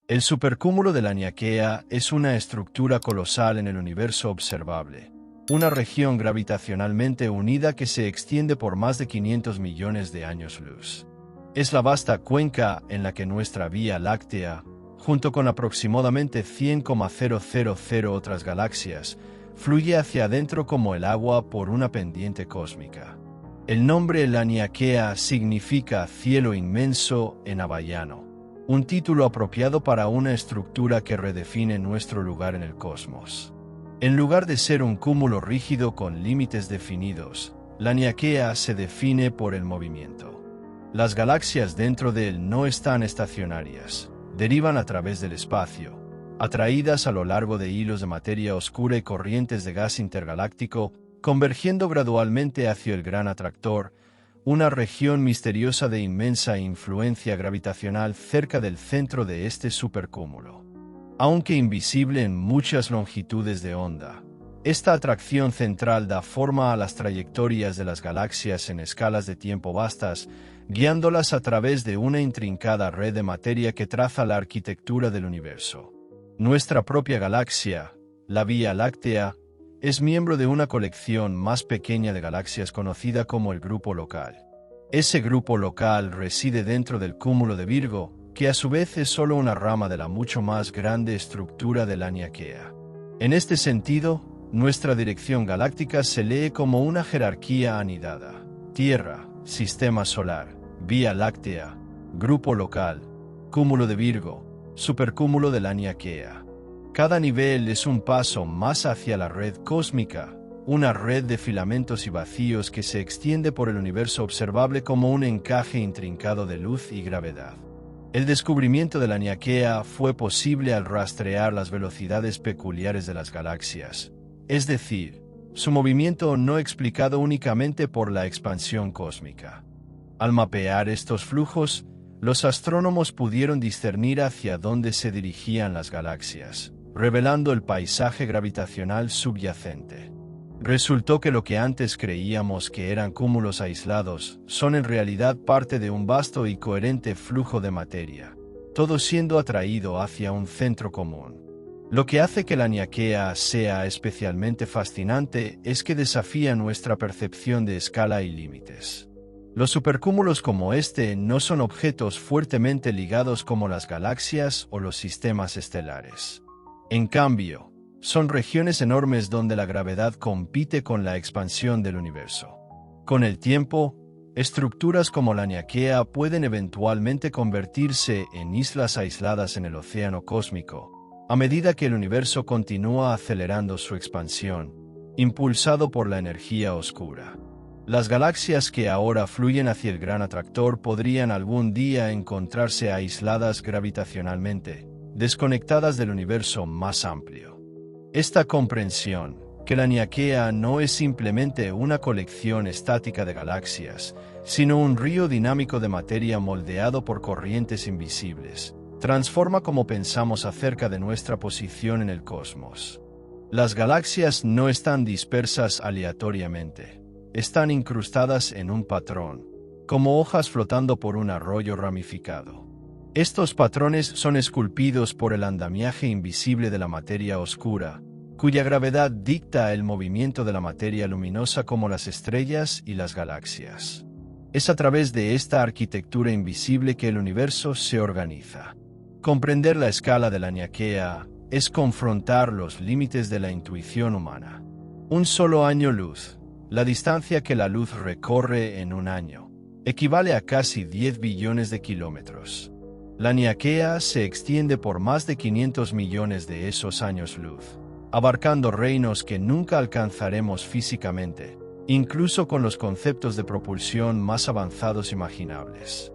El supercúmulo de Laniakea es una estructura colosal en el universo observable, una región gravitacionalmente unida que se extiende por más de 500 millones de años luz. Es la vasta cuenca en la que nuestra Vía Láctea, junto con aproximadamente 100,000 otras galaxias, fluye hacia adentro como el agua por una pendiente cósmica. El nombre Laniakea significa cielo inmenso en hawaiano, un título apropiado para una estructura que redefine nuestro lugar en el cosmos. En lugar de ser un cúmulo rígido con límites definidos, Laniakea se define por el movimiento. Las galaxias dentro de él no están estacionarias, derivan a través del espacio, atraídas a lo largo de hilos de materia oscura y corrientes de gas intergaláctico, convergiendo gradualmente hacia el gran atractor, una región misteriosa de inmensa influencia gravitacional cerca del centro de este supercúmulo. Aunque invisible en muchas longitudes de onda, esta atracción central da forma a las trayectorias de las galaxias en escalas de tiempo vastas, guiándolas a través de una intrincada red de materia que traza la arquitectura del universo. Nuestra propia galaxia, la Vía Láctea, es miembro de una colección más pequeña de galaxias conocida como el Grupo Local. Ese grupo local reside dentro del cúmulo de Virgo, que a su vez es solo una rama de la mucho más grande estructura de Laniakea. En este sentido, nuestra dirección galáctica se lee como una jerarquía anidada: Tierra, Sistema Solar, Vía Láctea, Grupo Local, Cúmulo de Virgo, Supercúmulo de Laniakea. Cada nivel es un paso más hacia la red cósmica, una red de filamentos y vacíos que se extiende por el universo observable como un encaje intrincado de luz y gravedad. El descubrimiento de Laniakea fue posible al rastrear las velocidades peculiares de las galaxias, es decir, su movimiento no explicado únicamente por la expansión cósmica. Al mapear estos flujos, los astrónomos pudieron discernir hacia dónde se dirigían las galaxias, revelando el paisaje gravitacional subyacente. Resultó que lo que antes creíamos que eran cúmulos aislados son en realidad parte de un vasto y coherente flujo de materia, todo siendo atraído hacia un centro común. Lo que hace que Laniakea sea especialmente fascinante es que desafía nuestra percepción de escala y límites. Los supercúmulos como este no son objetos fuertemente ligados como las galaxias o los sistemas estelares. En cambio, son regiones enormes donde la gravedad compite con la expansión del universo. Con el tiempo, estructuras como Laniakea pueden eventualmente convertirse en islas aisladas en el océano cósmico, a medida que el universo continúa acelerando su expansión, impulsado por la energía oscura. Las galaxias que ahora fluyen hacia el gran atractor podrían algún día encontrarse aisladas gravitacionalmente, desconectadas del universo más amplio. Esta comprensión, que Laniakea no es simplemente una colección estática de galaxias, sino un río dinámico de materia moldeado por corrientes invisibles, transforma cómo pensamos acerca de nuestra posición en el cosmos. Las galaxias no están dispersas aleatoriamente, están incrustadas en un patrón, como hojas flotando por un arroyo ramificado. Estos patrones son esculpidos por el andamiaje invisible de la materia oscura, cuya gravedad dicta el movimiento de la materia luminosa como las estrellas y las galaxias. Es a través de esta arquitectura invisible que el universo se organiza. Comprender la escala de Laniakea es confrontar los límites de la intuición humana. Un solo año luz, la distancia que la luz recorre en un año, equivale a casi 10 billones de kilómetros. Laniakea se extiende por más de 500 millones de esos años luz, abarcando reinos que nunca alcanzaremos físicamente, incluso con los conceptos de propulsión más avanzados imaginables.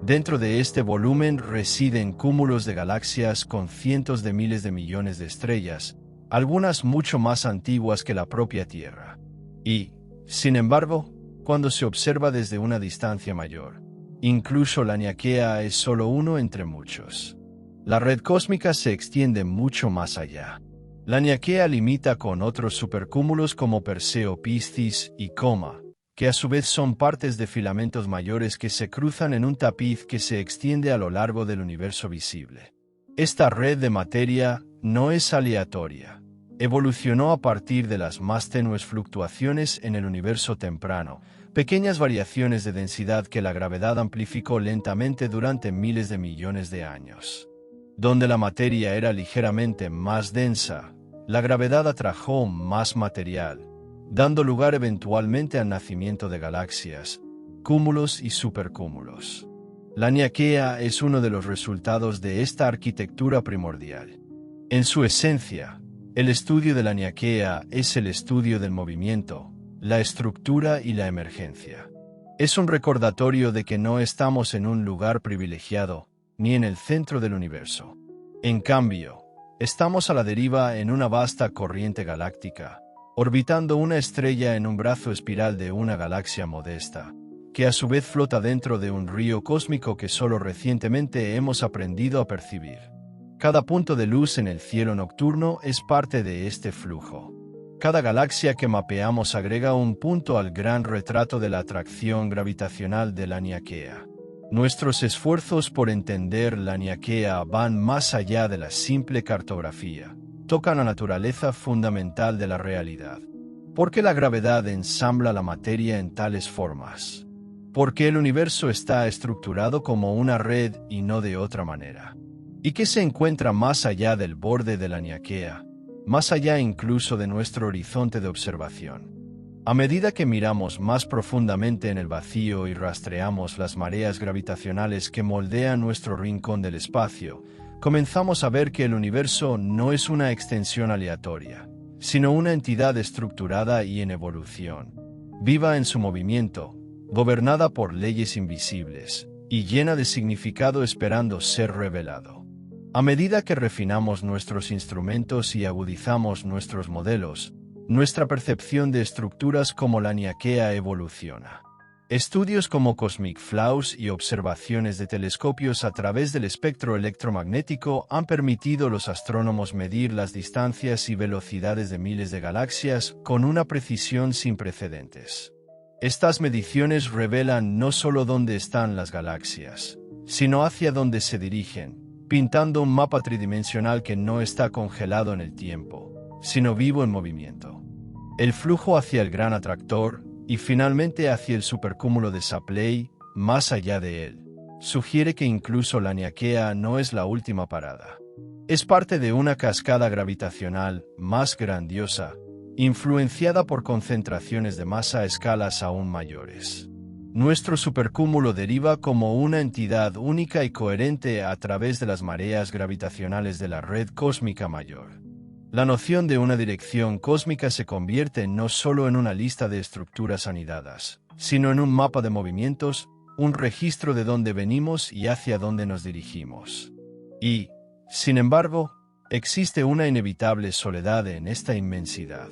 Dentro de este volumen residen cúmulos de galaxias con cientos de miles de millones de estrellas, algunas mucho más antiguas que la propia Tierra. Y, sin embargo, cuando se observa desde una distancia mayor, incluso Laniakea es solo uno entre muchos. La red cósmica se extiende mucho más allá. Laniakea limita con otros supercúmulos como Perseo Piscis y Coma, que a su vez son partes de filamentos mayores que se cruzan en un tapiz que se extiende a lo largo del universo visible. Esta red de materia no es aleatoria. Evolucionó a partir de las más tenues fluctuaciones en el universo temprano, pequeñas variaciones de densidad que la gravedad amplificó lentamente durante miles de millones de años. Donde la materia era ligeramente más densa, la gravedad atrajo más material, dando lugar eventualmente al nacimiento de galaxias, cúmulos y supercúmulos. La Niaquea es uno de los resultados de esta arquitectura primordial. En su esencia, el estudio de la Niaquea es el estudio del movimiento, la estructura y la emergencia. Es un recordatorio de que no estamos en un lugar privilegiado, ni en el centro del universo. En cambio, estamos a la deriva en una vasta corriente galáctica, orbitando una estrella en un brazo espiral de una galaxia modesta, que a su vez flota dentro de un río cósmico que solo recientemente hemos aprendido a percibir. Cada punto de luz en el cielo nocturno es parte de este flujo. Cada galaxia que mapeamos agrega un punto al gran retrato de la atracción gravitacional de la Niaquea. Nuestros esfuerzos por entender la Niaquea van más allá de la simple cartografía. Tocan la naturaleza fundamental de la realidad. ¿Por qué la gravedad ensambla la materia en tales formas? ¿Por qué el universo está estructurado como una red y no de otra manera? ¿Y qué se encuentra más allá del borde de la Niaquea, más allá incluso de nuestro horizonte de observación? A medida que miramos más profundamente en el vacío y rastreamos las mareas gravitacionales que moldean nuestro rincón del espacio, comenzamos a ver que el universo no es una extensión aleatoria, sino una entidad estructurada y en evolución, viva en su movimiento, gobernada por leyes invisibles, y llena de significado esperando ser revelado. A medida que refinamos nuestros instrumentos y agudizamos nuestros modelos, nuestra percepción de estructuras como la Niaquea evoluciona. Estudios como Cosmic Flaws y observaciones de telescopios a través del espectro electromagnético han permitido a los astrónomos medir las distancias y velocidades de miles de galaxias con una precisión sin precedentes. Estas mediciones revelan no solo dónde están las galaxias, sino hacia dónde se dirigen, pintando un mapa tridimensional que no está congelado en el tiempo, sino vivo en movimiento. El flujo hacia el gran atractor, y finalmente hacia el supercúmulo de Shapley, más allá de él, sugiere que incluso la Niaquea no es la última parada. Es parte de una cascada gravitacional más grandiosa, influenciada por concentraciones de masa a escalas aún mayores. Nuestro supercúmulo deriva como una entidad única y coherente a través de las mareas gravitacionales de la red cósmica mayor. La noción de una dirección cósmica se convierte no solo en una lista de estructuras anidadas, sino en un mapa de movimientos, un registro de dónde venimos y hacia dónde nos dirigimos. Y, sin embargo, existe una inevitable soledad en esta inmensidad.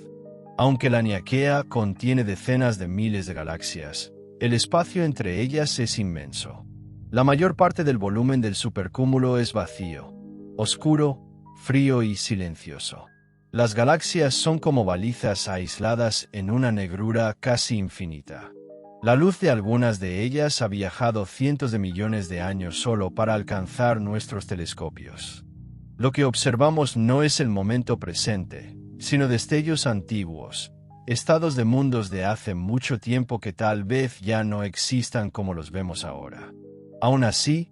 Aunque la Niaquea contiene decenas de miles de galaxias, el espacio entre ellas es inmenso. La mayor parte del volumen del supercúmulo es vacío, oscuro, frío y silencioso. Las galaxias son como balizas aisladas en una negrura casi infinita. La luz de algunas de ellas ha viajado cientos de millones de años solo para alcanzar nuestros telescopios. Lo que observamos no es el momento presente, sino destellos antiguos, estados de mundos de hace mucho tiempo que tal vez ya no existan como los vemos ahora. Aún así,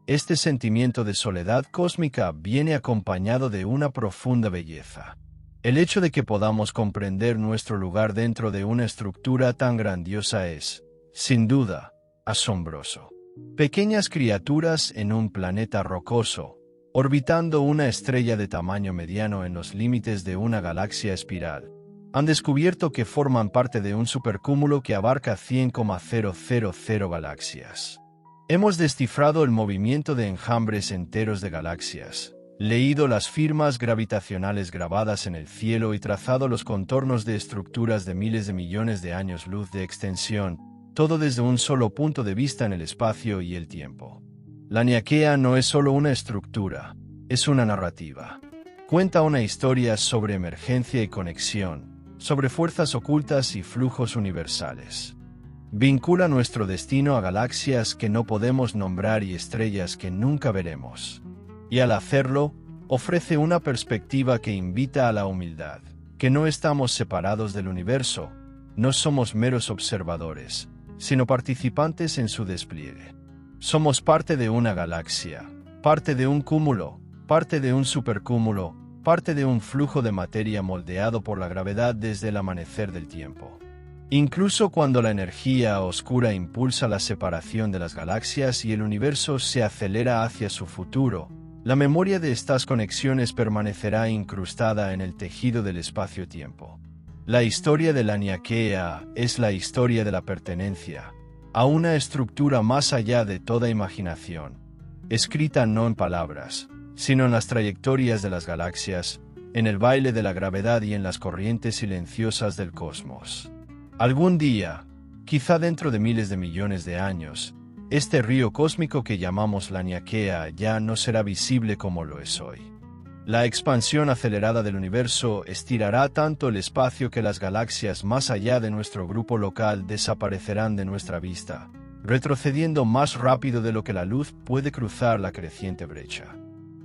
este sentimiento de soledad cósmica viene acompañado de una profunda belleza. El hecho de que podamos comprender nuestro lugar dentro de una estructura tan grandiosa es, sin duda, asombroso. Pequeñas criaturas en un planeta rocoso, orbitando una estrella de tamaño mediano en los límites de una galaxia espiral, han descubierto que forman parte de un supercúmulo que abarca 100,000 galaxias. Hemos descifrado el movimiento de enjambres enteros de galaxias, leído las firmas gravitacionales grabadas en el cielo y trazado los contornos de estructuras de miles de millones de años luz de extensión, todo desde un solo punto de vista en el espacio y el tiempo. La Niaquea no es solo una estructura, es una narrativa. Cuenta una historia sobre emergencia y conexión, sobre fuerzas ocultas y flujos universales. Vincula nuestro destino a galaxias que no podemos nombrar y estrellas que nunca veremos. Y al hacerlo, ofrece una perspectiva que invita a la humildad, que no estamos separados del universo, no somos meros observadores, sino participantes en su despliegue. Somos parte de una galaxia, parte de un cúmulo, parte de un supercúmulo, parte de un flujo de materia moldeado por la gravedad desde el amanecer del tiempo. Incluso cuando la energía oscura impulsa la separación de las galaxias y el universo se acelera hacia su futuro, la memoria de estas conexiones permanecerá incrustada en el tejido del espacio-tiempo. La historia de la Laniakea es la historia de la pertenencia a una estructura más allá de toda imaginación, escrita no en palabras, sino en las trayectorias de las galaxias, en el baile de la gravedad y en las corrientes silenciosas del cosmos. Algún día, quizá dentro de miles de millones de años, este río cósmico que llamamos Laniakea ya no será visible como lo es hoy. La expansión acelerada del universo estirará tanto el espacio que las galaxias más allá de nuestro grupo local desaparecerán de nuestra vista, retrocediendo más rápido de lo que la luz puede cruzar la creciente brecha.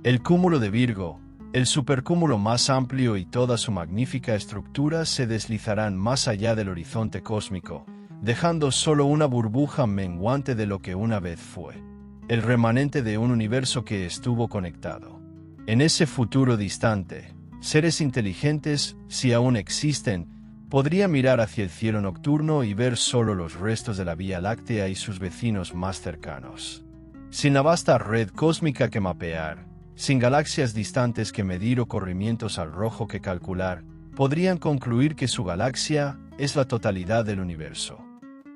El cúmulo de Virgo, el supercúmulo más amplio y toda su magnífica estructura se deslizarán más allá del horizonte cósmico, dejando solo una burbuja menguante de lo que una vez fue, el remanente de un universo que estuvo conectado. En ese futuro distante, seres inteligentes, si aún existen, podrían mirar hacia el cielo nocturno y ver solo los restos de la Vía Láctea y sus vecinos más cercanos. Sin la vasta red cósmica que mapear, sin galaxias distantes que medir o corrimientos al rojo que calcular, podrían concluir que su galaxia es la totalidad del universo.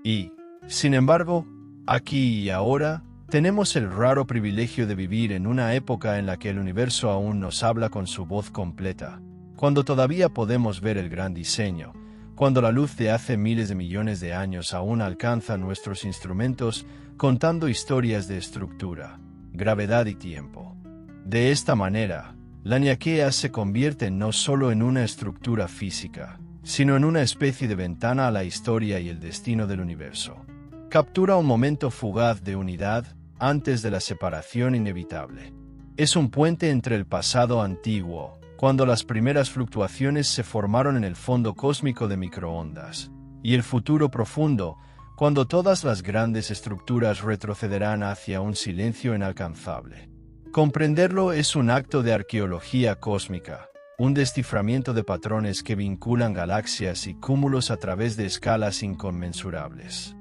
Y, sin embargo, aquí y ahora, tenemos el raro privilegio de vivir en una época en la que el universo aún nos habla con su voz completa, cuando todavía podemos ver el gran diseño, cuando la luz de hace miles de millones de años aún alcanza nuestros instrumentos contando historias de estructura, gravedad y tiempo. De esta manera, la Laniakea se convierte no solo en una estructura física, sino en una especie de ventana a la historia y el destino del universo. Captura un momento fugaz de unidad antes de la separación inevitable. Es un puente entre el pasado antiguo, cuando las primeras fluctuaciones se formaron en el fondo cósmico de microondas, y el futuro profundo, cuando todas las grandes estructuras retrocederán hacia un silencio inalcanzable. Comprenderlo es un acto de arqueología cósmica, un desciframiento de patrones que vinculan galaxias y cúmulos a través de escalas inconmensurables.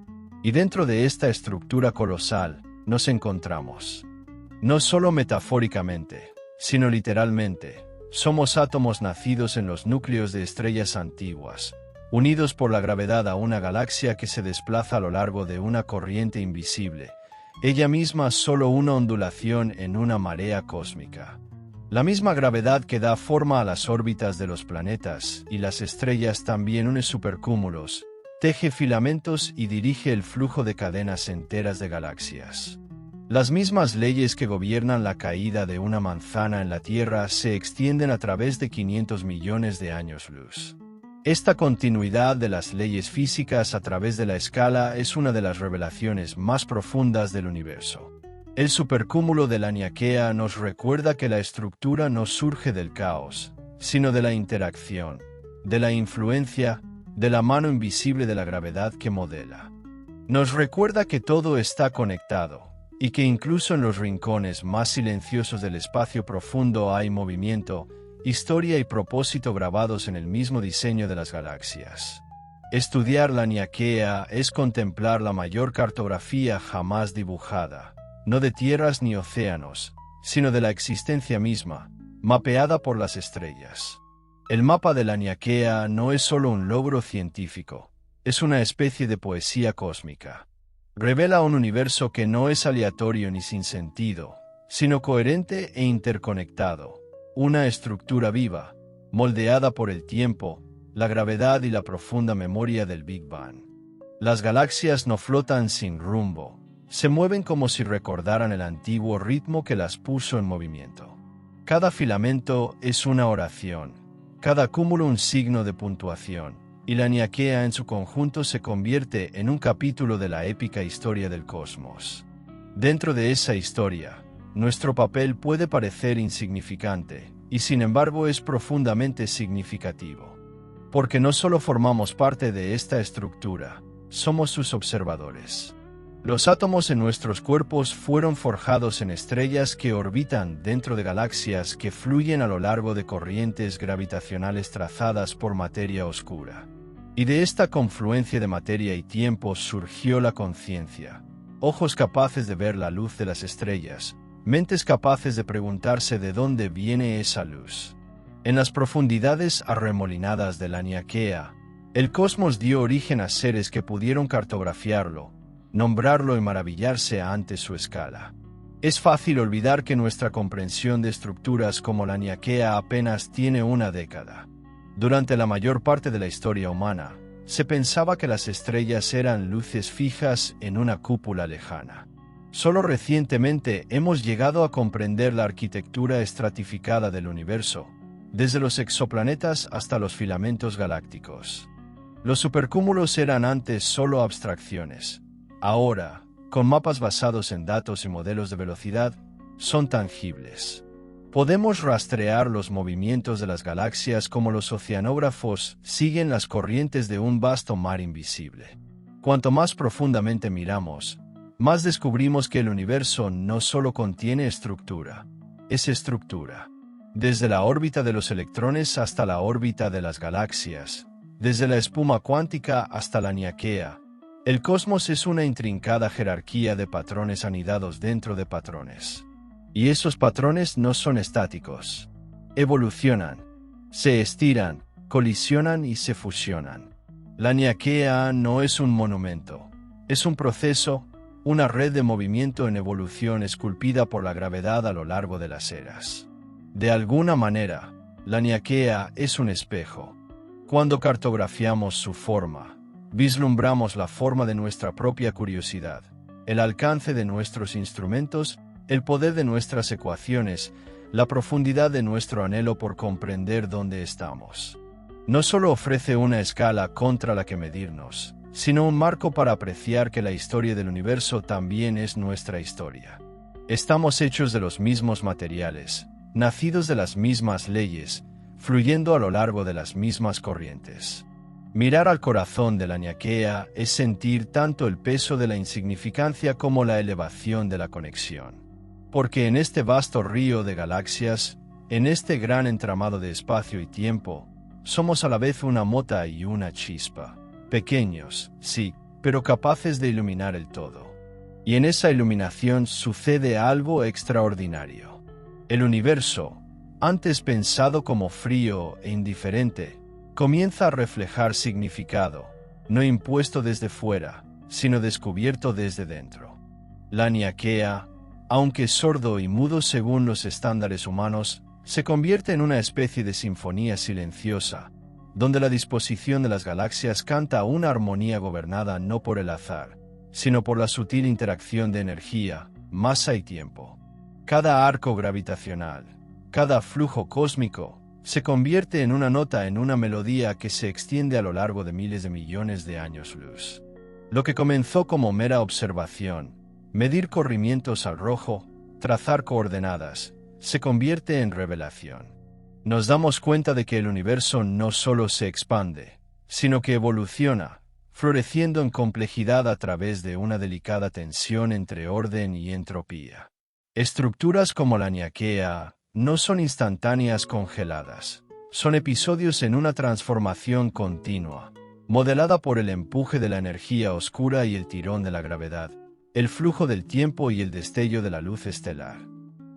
Y dentro de esta estructura colosal, nos encontramos. No solo metafóricamente, sino literalmente, somos átomos nacidos en los núcleos de estrellas antiguas, unidos por la gravedad a una galaxia que se desplaza a lo largo de una corriente invisible, ella misma solo una ondulación en una marea cósmica. La misma gravedad que da forma a las órbitas de los planetas y las estrellas también une supercúmulos, teje filamentos y dirige el flujo de cadenas enteras de galaxias. Las mismas leyes que gobiernan la caída de una manzana en la Tierra se extienden a través de 500 millones de años luz. Esta continuidad de las leyes físicas a través de la escala es una de las revelaciones más profundas del universo. El supercúmulo de la Laniakea nos recuerda que la estructura no surge del caos, sino de la interacción, de la influencia, de la mano invisible de la gravedad que modela. Nos recuerda que todo está conectado, y que incluso en los rincones más silenciosos del espacio profundo hay movimiento, historia y propósito grabados en el mismo diseño de las galaxias. Estudiar la Laniakea es contemplar la mayor cartografía jamás dibujada, no de tierras ni océanos, sino de la existencia misma, mapeada por las estrellas. El mapa de la Laniakea no es solo un logro científico, es una especie de poesía cósmica. Revela un universo que no es aleatorio ni sin sentido, sino coherente e interconectado, una estructura viva, moldeada por el tiempo, la gravedad y la profunda memoria del Big Bang. Las galaxias no flotan sin rumbo, se mueven como si recordaran el antiguo ritmo que las puso en movimiento. Cada filamento es una oración, cada cúmulo un signo de puntuación, y la Laniakea en su conjunto se convierte en un capítulo de la épica historia del cosmos. Dentro de esa historia, nuestro papel puede parecer insignificante, y sin embargo es profundamente significativo. Porque no solo formamos parte de esta estructura, somos sus observadores. Los átomos en nuestros cuerpos fueron forjados en estrellas que orbitan dentro de galaxias que fluyen a lo largo de corrientes gravitacionales trazadas por materia oscura. Y de esta confluencia de materia y tiempo surgió la conciencia, ojos capaces de ver la luz de las estrellas, mentes capaces de preguntarse de dónde viene esa luz. En las profundidades arremolinadas de la Niaquea, el cosmos dio origen a seres que pudieron cartografiarlo, nombrarlo y maravillarse ante su escala. Es fácil olvidar que nuestra comprensión de estructuras como la Niaquea apenas tiene una década. Durante la mayor parte de la historia humana, se pensaba que las estrellas eran luces fijas en una cúpula lejana. Solo recientemente hemos llegado a comprender la arquitectura estratificada del universo, desde los exoplanetas hasta los filamentos galácticos. Los supercúmulos eran antes solo abstracciones. Ahora, con mapas basados en datos y modelos de velocidad, son tangibles. Podemos rastrear los movimientos de las galaxias como los oceanógrafos siguen las corrientes de un vasto mar invisible. Cuanto más profundamente miramos, más descubrimos que el universo no solo contiene estructura, es estructura. Desde la órbita de los electrones hasta la órbita de las galaxias, desde la espuma cuántica hasta la Niaquea, el cosmos es una intrincada jerarquía de patrones anidados dentro de patrones. Y esos patrones no son estáticos. Evolucionan, se estiran, colisionan y se fusionan. La Niaquea no es un monumento, es un proceso, una red de movimiento en evolución esculpida por la gravedad a lo largo de las eras. De alguna manera, la Niaquea es un espejo. Cuando cartografiamos su forma, vislumbramos la forma de nuestra propia curiosidad, el alcance de nuestros instrumentos, el poder de nuestras ecuaciones, la profundidad de nuestro anhelo por comprender dónde estamos. No solo ofrece una escala contra la que medirnos, sino un marco para apreciar que la historia del universo también es nuestra historia. Estamos hechos de los mismos materiales, nacidos de las mismas leyes, fluyendo a lo largo de las mismas corrientes. Mirar al corazón de la Niaquea es sentir tanto el peso de la insignificancia como la elevación de la conexión. Porque en este vasto río de galaxias, en este gran entramado de espacio y tiempo, somos a la vez una mota y una chispa. Pequeños, sí, pero capaces de iluminar el todo. Y en esa iluminación sucede algo extraordinario. El universo, antes pensado como frío e indiferente, comienza a reflejar significado, no impuesto desde fuera, sino descubierto desde dentro. La Niaquea, aunque sordo y mudo según los estándares humanos, se convierte en una especie de sinfonía silenciosa, donde la disposición de las galaxias canta una armonía gobernada no por el azar, sino por la sutil interacción de energía, masa y tiempo. Cada arco gravitacional, cada flujo cósmico, se convierte en una nota en una melodía que se extiende a lo largo de miles de millones de años luz. Lo que comenzó como mera observación, medir corrimientos al rojo, trazar coordenadas, se convierte en revelación. Nos damos cuenta de que el universo no solo se expande, sino que evoluciona, floreciendo en complejidad a través de una delicada tensión entre orden y entropía. Estructuras como la Niaquea no son instantáneas congeladas, son episodios en una transformación continua, modelada por el empuje de la energía oscura y el tirón de la gravedad, el flujo del tiempo y el destello de la luz estelar.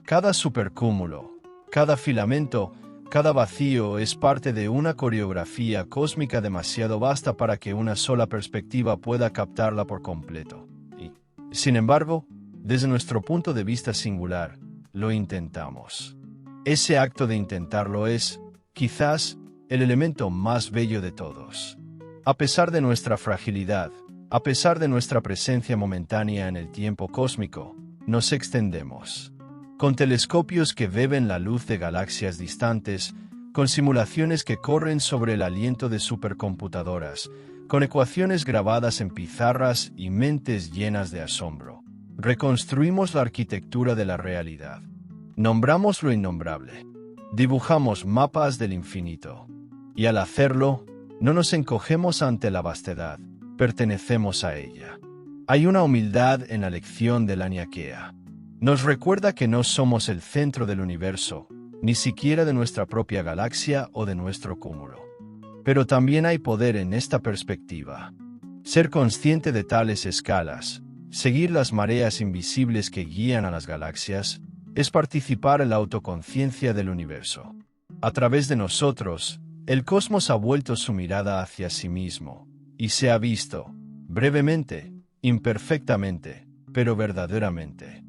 Cada supercúmulo, cada filamento, cada vacío es parte de una coreografía cósmica demasiado vasta para que una sola perspectiva pueda captarla por completo. Y, sin embargo, desde nuestro punto de vista singular, lo intentamos. Ese acto de intentarlo es, quizás, el elemento más bello de todos. A pesar de nuestra fragilidad, a pesar de nuestra presencia momentánea en el tiempo cósmico, nos extendemos. Con telescopios que beben la luz de galaxias distantes, con simulaciones que corren sobre el aliento de supercomputadoras, con ecuaciones grabadas en pizarras y mentes llenas de asombro. Reconstruimos la arquitectura de la realidad. Nombramos lo innombrable. Dibujamos mapas del infinito. Y al hacerlo, no nos encogemos ante la vastedad, pertenecemos a ella. Hay una humildad en la lección de la Niaquea. Nos recuerda que no somos el centro del universo, ni siquiera de nuestra propia galaxia o de nuestro cúmulo. Pero también hay poder en esta perspectiva. Ser consciente de tales escalas, seguir las mareas invisibles que guían a las galaxias, es participar en la autoconciencia del universo. A través de nosotros, el cosmos ha vuelto su mirada hacia sí mismo, y se ha visto, brevemente, imperfectamente, pero verdaderamente.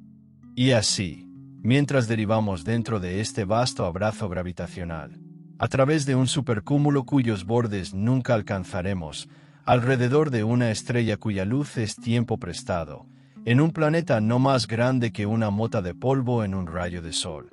Y así, mientras derivamos dentro de este vasto abrazo gravitacional, a través de un supercúmulo cuyos bordes nunca alcanzaremos, alrededor de una estrella cuya luz es tiempo prestado, en un planeta no más grande que una mota de polvo en un rayo de sol,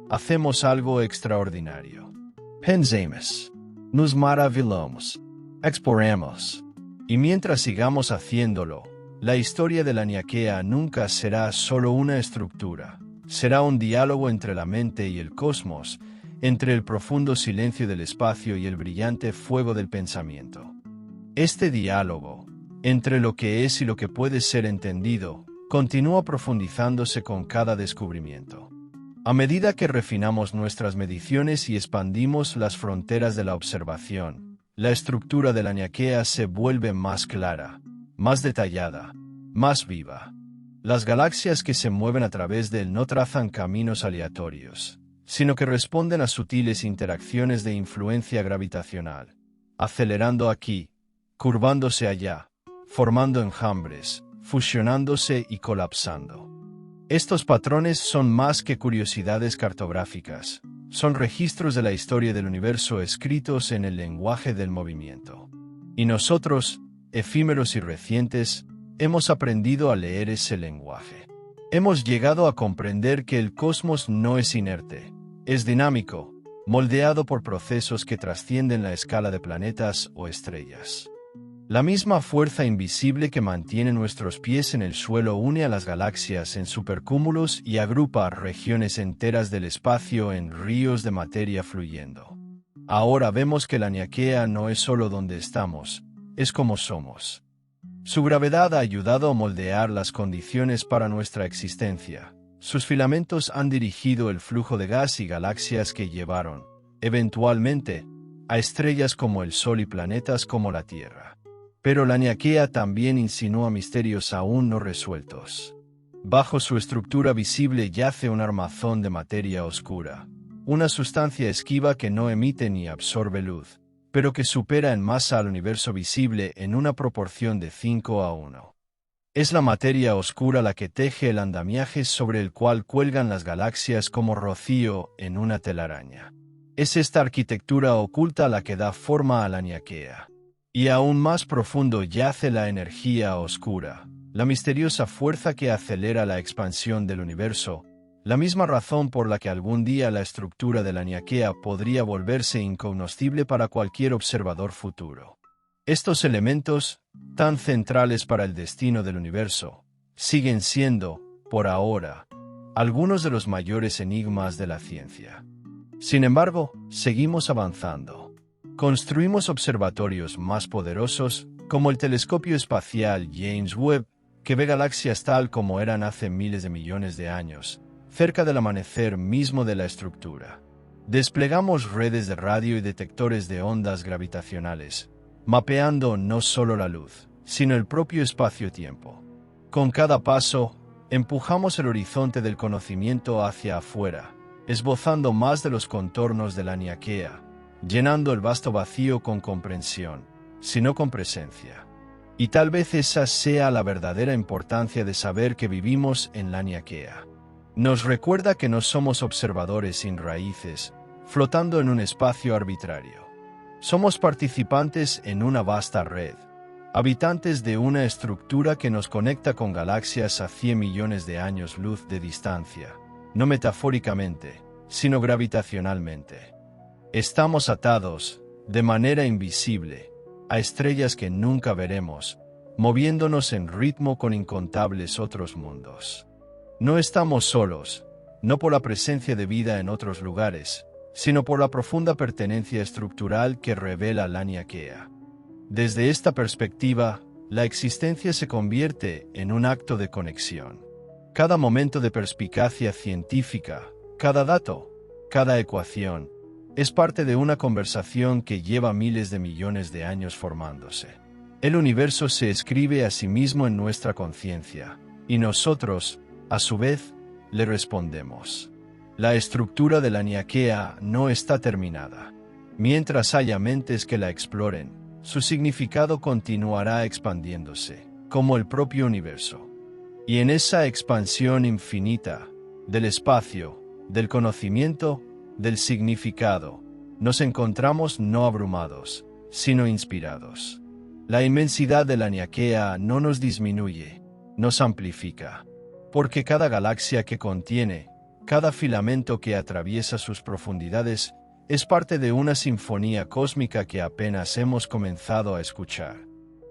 hacemos algo extraordinario. Pensemos, nos maravillamos, exploremos, y mientras sigamos haciéndolo, la historia de la Niaquea nunca será solo una estructura, será un diálogo entre la mente y el cosmos, entre el profundo silencio del espacio y el brillante fuego del pensamiento. Este diálogo, entre lo que es y lo que puede ser entendido, continúa profundizándose con cada descubrimiento. A medida que refinamos nuestras mediciones y expandimos las fronteras de la observación, la estructura de la Niaquea se vuelve más clara, más detallada, más viva. Las galaxias que se mueven a través de él no trazan caminos aleatorios, sino que responden a sutiles interacciones de influencia gravitacional, acelerando aquí, curvándose allá, formando enjambres, fusionándose y colapsando. Estos patrones son más que curiosidades cartográficas, son registros de la historia del universo escritos en el lenguaje del movimiento. Y nosotros, efímeros y recientes, hemos aprendido a leer ese lenguaje. Hemos llegado a comprender que el cosmos no es inerte, es dinámico, moldeado por procesos que trascienden la escala de planetas o estrellas. La misma fuerza invisible que mantiene nuestros pies en el suelo une a las galaxias en supercúmulos y agrupa regiones enteras del espacio en ríos de materia fluyendo. Ahora vemos que la Niaquea no es solo donde estamos, es como somos. Su gravedad ha ayudado a moldear las condiciones para nuestra existencia. Sus filamentos han dirigido el flujo de gas y galaxias que llevaron, eventualmente, a estrellas como el Sol y planetas como la Tierra. Pero la Niaquea también insinúa misterios aún no resueltos. Bajo su estructura visible yace un armazón de materia oscura, una sustancia esquiva que no emite ni absorbe luz, pero que supera en masa al universo visible en una proporción de 5:1. Es la materia oscura la que teje el andamiaje sobre el cual cuelgan las galaxias como rocío en una telaraña. Es esta arquitectura oculta la que da forma a la Niaquea. Y aún más profundo yace la energía oscura, la misteriosa fuerza que acelera la expansión del universo, la misma razón por la que algún día la estructura de la Niaquea podría volverse incognoscible para cualquier observador futuro. Estos elementos, tan centrales para el destino del universo, siguen siendo, por ahora, algunos de los mayores enigmas de la ciencia. Sin embargo, seguimos avanzando. Construimos observatorios más poderosos, como el telescopio espacial James Webb, que ve galaxias tal como eran hace miles de millones de años, cerca del amanecer mismo de la estructura. Desplegamos redes de radio y detectores de ondas gravitacionales, mapeando no solo la luz, sino el propio espacio-tiempo. Con cada paso, empujamos el horizonte del conocimiento hacia afuera, esbozando más de los contornos de la Niaquea, llenando el vasto vacío con comprensión, sino con presencia. Y tal vez esa sea la verdadera importancia de saber que vivimos en la Niaquea. Nos recuerda que no somos observadores sin raíces, flotando en un espacio arbitrario. Somos participantes en una vasta red, habitantes de una estructura que nos conecta con galaxias a 100 millones de años luz de distancia, no metafóricamente, sino gravitacionalmente. Estamos atados, de manera invisible, a estrellas que nunca veremos, moviéndonos en ritmo con incontables otros mundos. No estamos solos, no por la presencia de vida en otros lugares, sino por la profunda pertenencia estructural que revela Laniakea. Desde esta perspectiva, la existencia se convierte en un acto de conexión. Cada momento de perspicacia científica, cada dato, cada ecuación, es parte de una conversación que lleva miles de millones de años formándose. El universo se escribe a sí mismo en nuestra conciencia, y nosotros, a su vez, le respondemos. La estructura de Laniakea no está terminada. Mientras haya mentes que la exploren, su significado continuará expandiéndose, como el propio universo. Y en esa expansión infinita, del espacio, del conocimiento, del significado, nos encontramos no abrumados, sino inspirados. La inmensidad de Laniakea no nos disminuye, nos amplifica, porque cada galaxia que contiene, cada filamento que atraviesa sus profundidades, es parte de una sinfonía cósmica que apenas hemos comenzado a escuchar.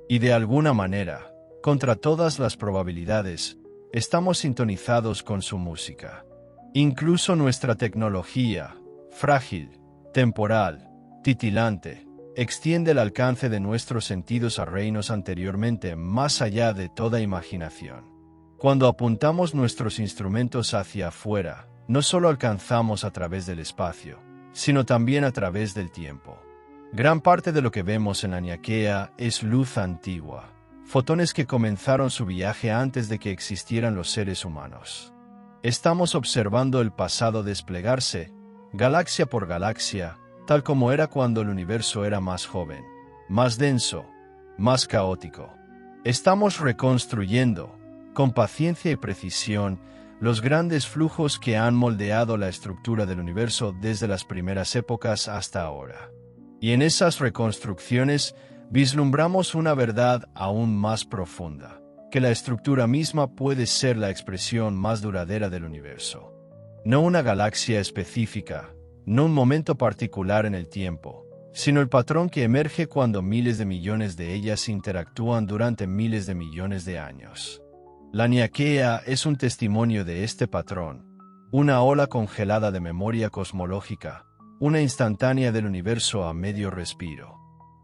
Y de alguna manera, contra todas las probabilidades, estamos sintonizados con su música. Incluso nuestra tecnología, frágil, temporal, titilante, extiende el alcance de nuestros sentidos a reinos anteriormente más allá de toda imaginación. Cuando apuntamos nuestros instrumentos hacia afuera, no solo alcanzamos a través del espacio, sino también a través del tiempo. Gran parte de lo que vemos en Laniakea es luz antigua, fotones que comenzaron su viaje antes de que existieran los seres humanos. Estamos observando el pasado desplegarse, galaxia por galaxia, tal como era cuando el universo era más joven, más denso, más caótico. Estamos reconstruyendo, con paciencia y precisión, los grandes flujos que han moldeado la estructura del universo desde las primeras épocas hasta ahora. Y en esas reconstrucciones vislumbramos una verdad aún más profunda, que la estructura misma puede ser la expresión más duradera del universo. No una galaxia específica, no un momento particular en el tiempo, sino el patrón que emerge cuando miles de millones de ellas interactúan durante miles de millones de años. Laniakea es un testimonio de este patrón, una ola congelada de memoria cosmológica, una instantánea del universo a medio respiro.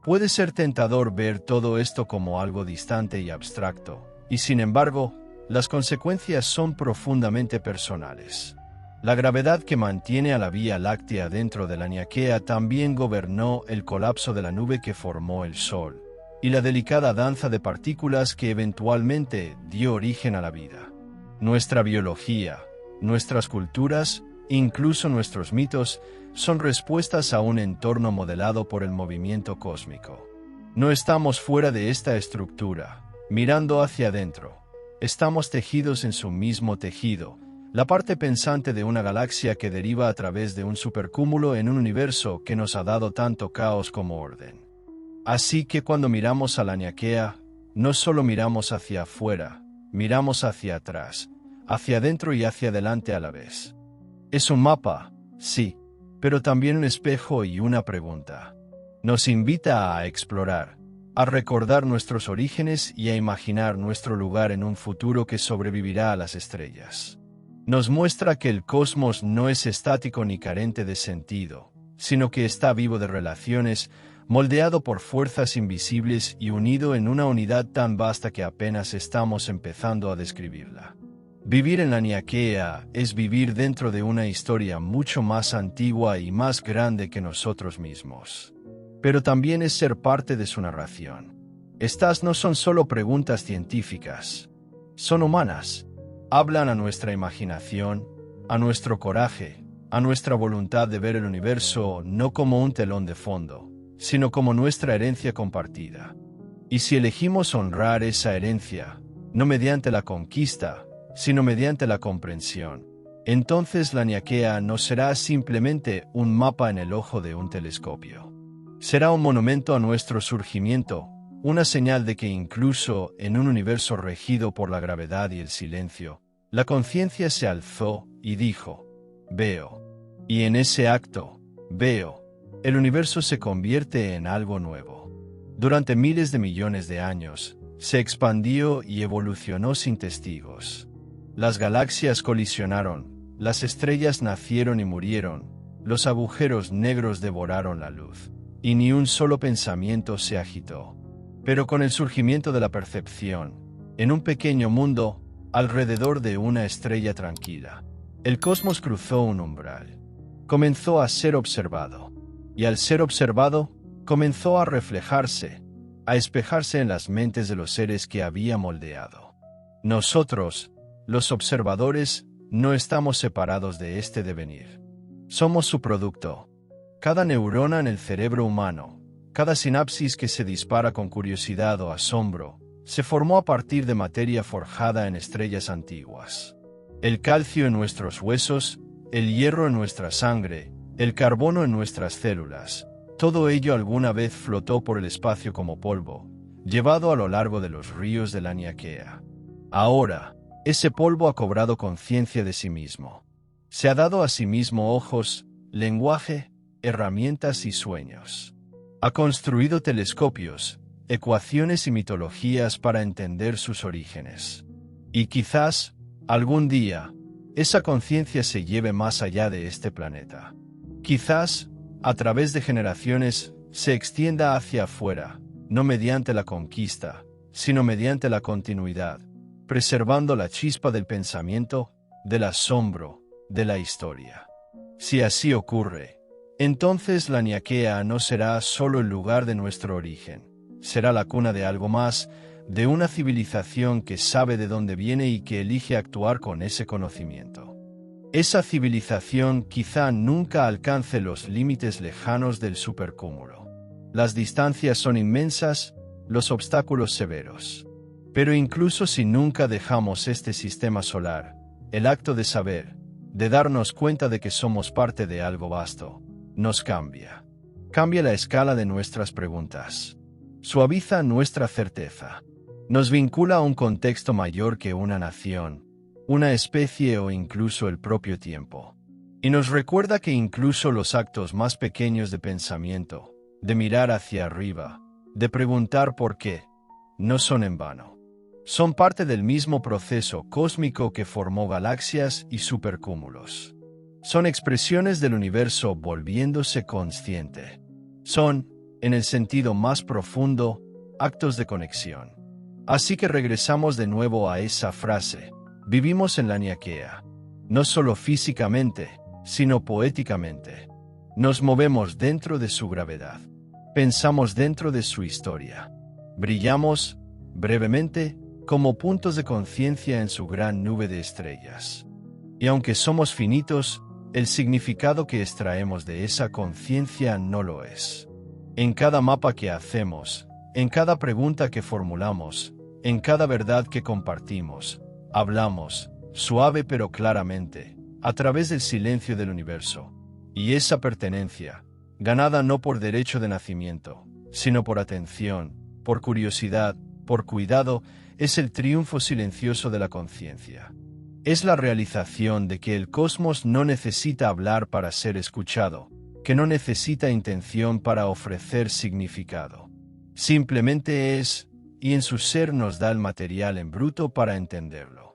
Puede ser tentador ver todo esto como algo distante y abstracto, y sin embargo, las consecuencias son profundamente personales. La gravedad que mantiene a la Vía Láctea dentro de Laniakea también gobernó el colapso de la nube que formó el Sol, y la delicada danza de partículas que eventualmente dio origen a la vida. Nuestra biología, nuestras culturas, incluso nuestros mitos, son respuestas a un entorno modelado por el movimiento cósmico. No estamos fuera de esta estructura, mirando hacia adentro. Estamos tejidos en su mismo tejido, la parte pensante de una galaxia que deriva a través de un supercúmulo en un universo que nos ha dado tanto caos como orden. Así que cuando miramos a Laniakea, no solo miramos hacia afuera, miramos hacia atrás, hacia adentro y hacia adelante a la vez. Es un mapa, sí, pero también un espejo y una pregunta. Nos invita a explorar, a recordar nuestros orígenes y a imaginar nuestro lugar en un futuro que sobrevivirá a las estrellas. Nos muestra que el cosmos no es estático ni carente de sentido, sino que está vivo de relaciones, moldeado por fuerzas invisibles y unido en una unidad tan vasta que apenas estamos empezando a describirla. Vivir en Laniakea es vivir dentro de una historia mucho más antigua y más grande que nosotros mismos. Pero también es ser parte de su narración. Estas no son solo preguntas científicas, son humanas. Hablan a nuestra imaginación, a nuestro coraje, a nuestra voluntad de ver el universo no como un telón de fondo, sino como nuestra herencia compartida. Y si elegimos honrar esa herencia, no mediante la conquista, sino mediante la comprensión, entonces Laniakea no será simplemente un mapa en el ojo de un telescopio. Será un monumento a nuestro surgimiento, una señal de que incluso en un universo regido por la gravedad y el silencio, la conciencia se alzó y dijo, veo. Y en ese acto, veo, el universo se convierte en algo nuevo. Durante miles de millones de años, se expandió y evolucionó sin testigos. Las galaxias colisionaron, las estrellas nacieron y murieron, los agujeros negros devoraron la luz, y ni un solo pensamiento se agitó. Pero con el surgimiento de la percepción, en un pequeño mundo, alrededor de una estrella tranquila, el cosmos cruzó un umbral. Comenzó a ser observado, y al ser observado, comenzó a reflejarse, a espejarse en las mentes de los seres que había moldeado. Nosotros, los observadores, no estamos separados de este devenir. Somos su producto. Cada neurona en el cerebro humano, cada sinapsis que se dispara con curiosidad o asombro, se formó a partir de materia forjada en estrellas antiguas. El calcio en nuestros huesos, el hierro en nuestra sangre, el carbono en nuestras células, todo ello alguna vez flotó por el espacio como polvo, llevado a lo largo de los ríos de la Laniakea. Ahora, ese polvo ha cobrado conciencia de sí mismo. Se ha dado a sí mismo ojos, lenguaje, herramientas y sueños. Ha construido telescopios, ecuaciones y mitologías para entender sus orígenes. Y quizás, algún día, esa conciencia se lleve más allá de este planeta. Quizás, a través de generaciones, se extienda hacia afuera, no mediante la conquista, sino mediante la continuidad, preservando la chispa del pensamiento, del asombro, de la historia. Si así ocurre, entonces la Laniakea no será solo el lugar de nuestro origen, será la cuna de algo más, de una civilización que sabe de dónde viene y que elige actuar con ese conocimiento. Esa civilización quizá nunca alcance los límites lejanos del supercúmulo. Las distancias son inmensas, los obstáculos severos. Pero incluso si nunca dejamos este sistema solar, el acto de saber, de darnos cuenta de que somos parte de algo vasto, nos cambia. Cambia la escala de nuestras preguntas. Suaviza nuestra certeza. Nos vincula a un contexto mayor que una nación, una especie o incluso el propio tiempo. Y nos recuerda que incluso los actos más pequeños de pensamiento, de mirar hacia arriba, de preguntar por qué, no son en vano. Son parte del mismo proceso cósmico que formó galaxias y supercúmulos. Son expresiones del universo volviéndose consciente. Son, en el sentido más profundo, actos de conexión. Así que regresamos de nuevo a esa frase: vivimos en la Laniakea, no solo físicamente, sino poéticamente. Nos movemos dentro de su gravedad. Pensamos dentro de su historia. Brillamos, brevemente, como puntos de conciencia en su gran nube de estrellas. Y aunque somos finitos, el significado que extraemos de esa conciencia no lo es. En cada mapa que hacemos, en cada pregunta que formulamos, en cada verdad que compartimos, hablamos, suave pero claramente, a través del silencio del universo. Y esa pertenencia, ganada no por derecho de nacimiento, sino por atención, por curiosidad, por cuidado, es el triunfo silencioso de la conciencia. Es la realización de que el cosmos no necesita hablar para ser escuchado, que no necesita intención para ofrecer significado. Simplemente es, y en su ser nos da el material en bruto para entenderlo.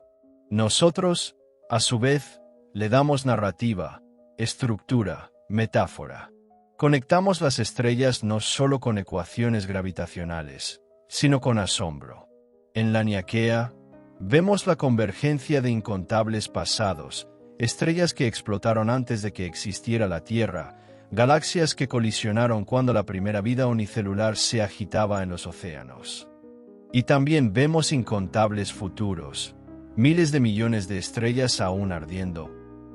Nosotros, a su vez, le damos narrativa, estructura, metáfora. Conectamos las estrellas no solo con ecuaciones gravitacionales, sino con asombro. En la Laniakea, vemos la convergencia de incontables pasados, estrellas que explotaron antes de que existiera la Tierra, galaxias que colisionaron cuando la primera vida unicelular se agitaba en los océanos. Y también vemos incontables futuros, miles de millones de estrellas aún ardiendo,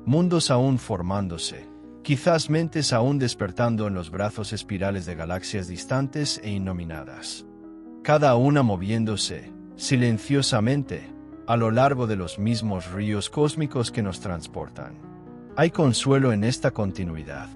mundos aún formándose, quizás mentes aún despertando en los brazos espirales de galaxias distantes e innominadas. Cada una moviéndose, silenciosamente, a lo largo de los mismos ríos cósmicos que nos transportan. Hay consuelo en esta continuidad.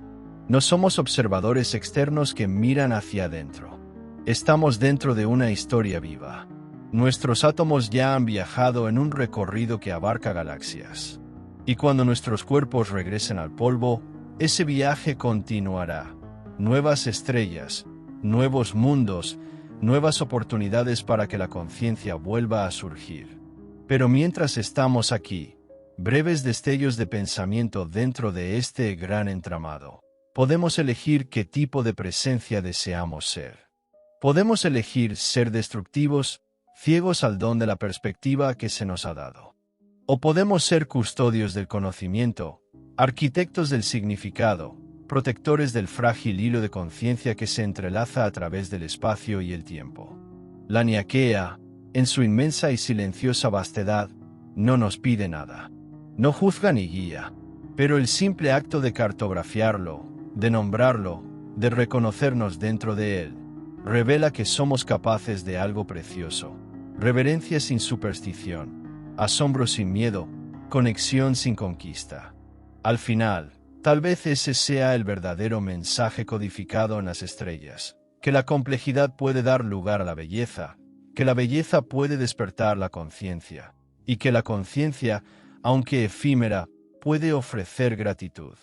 No somos observadores externos que miran hacia adentro. Estamos dentro de una historia viva. Nuestros átomos ya han viajado en un recorrido que abarca galaxias. Y cuando nuestros cuerpos regresen al polvo, ese viaje continuará. Nuevas estrellas, nuevos mundos, nuevas oportunidades para que la conciencia vuelva a surgir. Pero mientras estamos aquí, breves destellos de pensamiento dentro de este gran entramado, podemos elegir qué tipo de presencia deseamos ser. Podemos elegir ser destructivos, ciegos al don de la perspectiva que se nos ha dado. O podemos ser custodios del conocimiento, arquitectos del significado, protectores del frágil hilo de conciencia que se entrelaza a través del espacio y el tiempo. La Niaquea, en su inmensa y silenciosa vastedad, no nos pide nada. No juzga ni guía, pero el simple acto de cartografiarlo, de nombrarlo, de reconocernos dentro de él, revela que somos capaces de algo precioso. Reverencia sin superstición, asombro sin miedo, conexión sin conquista. Al final, tal vez ese sea el verdadero mensaje codificado en las estrellas, que la complejidad puede dar lugar a la belleza, que la belleza puede despertar la conciencia, y que la conciencia, aunque efímera, puede ofrecer gratitud.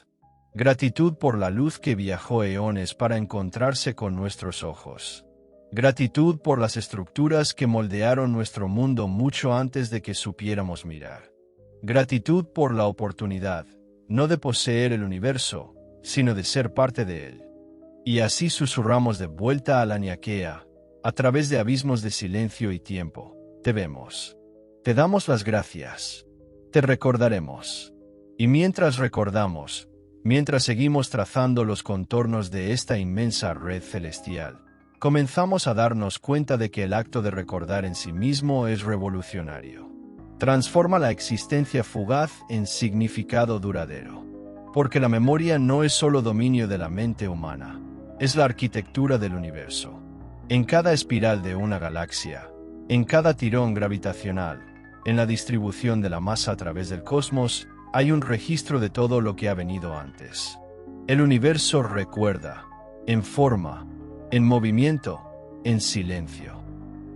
Gratitud por la luz que viajó eones para encontrarse con nuestros ojos. Gratitud por las estructuras que moldearon nuestro mundo mucho antes de que supiéramos mirar. Gratitud por la oportunidad, no de poseer el universo, sino de ser parte de él. Y así susurramos de vuelta a la Niaquea, a través de abismos de silencio y tiempo. Te vemos. Te damos las gracias. Te recordaremos. Y mientras recordamos, mientras seguimos trazando los contornos de esta inmensa red celestial, comenzamos a darnos cuenta de que el acto de recordar en sí mismo es revolucionario. Transforma la existencia fugaz en significado duradero. Porque la memoria no es solo dominio de la mente humana, es la arquitectura del universo. En cada espiral de una galaxia, en cada tirón gravitacional, en la distribución de la masa a través del cosmos, hay un registro de todo lo que ha venido antes. El universo recuerda, en forma, en movimiento, en silencio.